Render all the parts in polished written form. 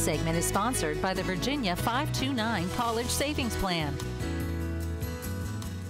segment is sponsored by the Virginia 529 College Savings Plan.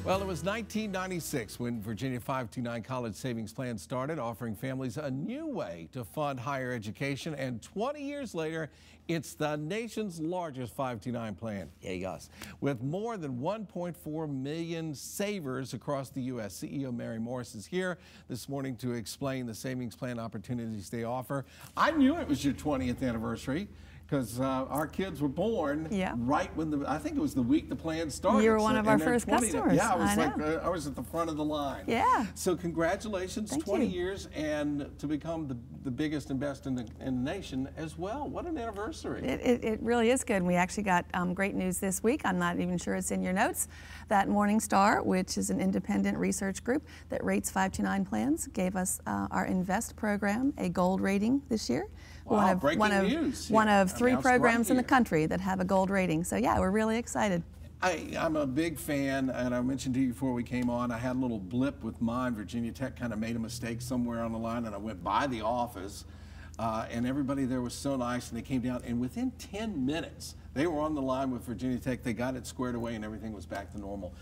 Well, it was 1996 when Virginia 529 College Savings Plan started, offering families a new way to fund higher education. And 20 years later, it's the nation's largest 529 plan. Yes. With more than 1.4 million savers across the U.S. CEO Mary Morris is here this morning to explain the savings plan opportunities they offer. I knew it was your 20th anniversary, because our kids were born right when I think it was the week the plan started. You were one of our first customers. Yeah, I was at the front of the line. Yeah. So congratulations, Thank 20 you. years, and to become the biggest and best in the nation as well. What an anniversary. It really is good. We actually got great news this week. I'm not even sure it's in your notes. That Morningstar, which is an independent research group that rates 529 plans, gave us our Invest program a gold rating this year. Wow, breaking news. One of 3 programs in the country that have a gold rating. So yeah, we're really excited. I'm a big fan, and I mentioned to you before we came on, I had a little blip with mine. Virginia Tech kind of made a mistake somewhere on the line, and I went by the office, and everybody there was so nice, and they came down, and within 10 minutes, they were on the line with Virginia Tech. They got it squared away, and everything was back to normal.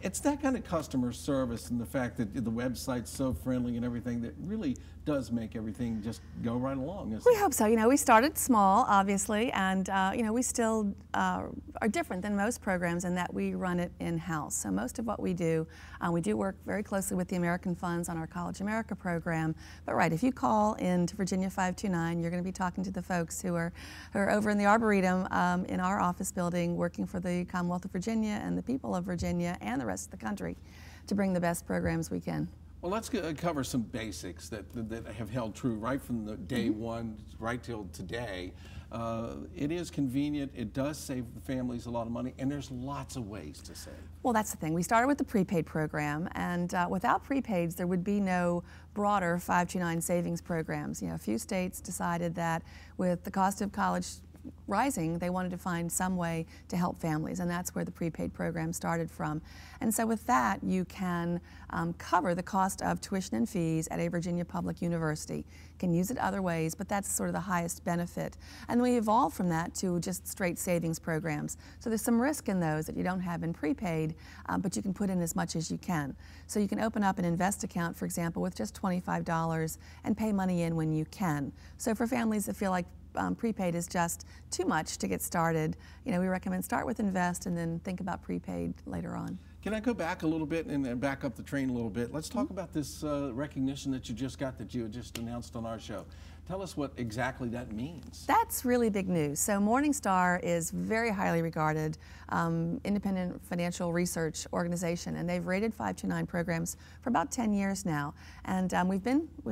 It's that kind of customer service and the fact that the website's so friendly and everything that really does make everything just go right along. We hope so. You know, we started small, obviously, and you know, we still are different than most programs in that we run it in-house. So most of what we do work very closely with the American Funds on our College America program. But right, if you call into Virginia 529, you're going to be talking to the folks who are over in the Arboretum in our office building, working for the Commonwealth of Virginia and the people of Virginia and the rest of the country to bring the best programs we can. Well, let's cover some basics that have held true right from the day one right till today. It is convenient, it does save the families a lot of money, and there's lots of ways to save. Well, that's the thing. We started with the prepaid program, and without prepaids, there would be no broader 529 savings programs. You know, a few states decided that with the cost of college rising, they wanted to find some way to help families, and that's where the prepaid program started from. And so with that, you can cover the cost of tuition and fees at a Virginia public university. You can use it other ways, but that's sort of the highest benefit. And we evolved from that to just straight savings programs. So there's some risk in those that you don't have in prepaid, but you can put in as much as you can. So you can open up an Invest account, for example, with just $25 and pay money in when you can. So for families that feel like prepaid is just too much to get started, you know, we recommend start with Invest and then think about prepaid later on. Can I go back a little bit and back up the train a little bit? Let's talk about this recognition that you just got, that you just announced on our show. Tell us what exactly that means. That's really big news. So Morningstar is very highly regarded independent financial research organization, and they've rated 529 programs for about 10 years now. And we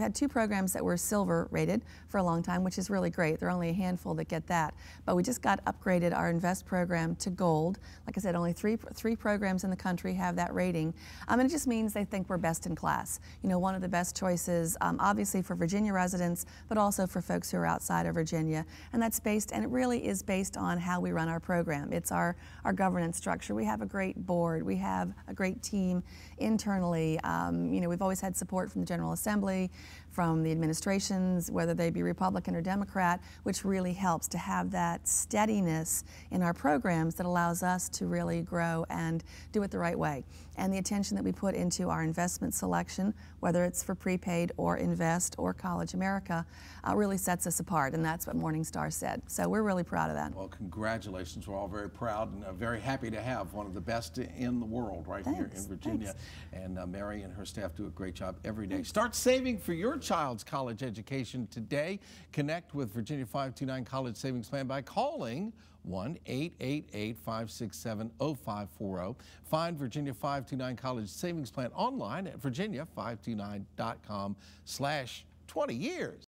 had 2 programs that were silver rated for a long time, which is really great. There are only a handful that get that. But we just got upgraded our Invest program to gold. Like I said, only three programs in the country have that rating. And it just means they think we're best in class. You know, one of the best choices, obviously for Virginia residents, but also for folks who are outside of Virginia. And that's based, and it really is based on how we run our program. It's our governance structure. We have a great board. We have a great team internally. You know, we've always had support from the General Assembly, from the administrations, whether they be Republican or Democrat, which really helps to have that steadiness in our programs that allows us to really grow and do it the right way. And the attention that we put into our investment selection, whether it's for prepaid or Invest or College America, really sets us apart, and that's what Morningstar said. So we're really proud of that. Well, congratulations. We're all very proud and very happy to have one of the best in the world right here in Virginia. And Mary and her staff do a great job every day. Start saving for your child's college education today. Connect with Virginia 529 College Savings Plan by calling 1-888-567-0540. Find Virginia 529 College Savings Plan online at virginia529.com/20 years.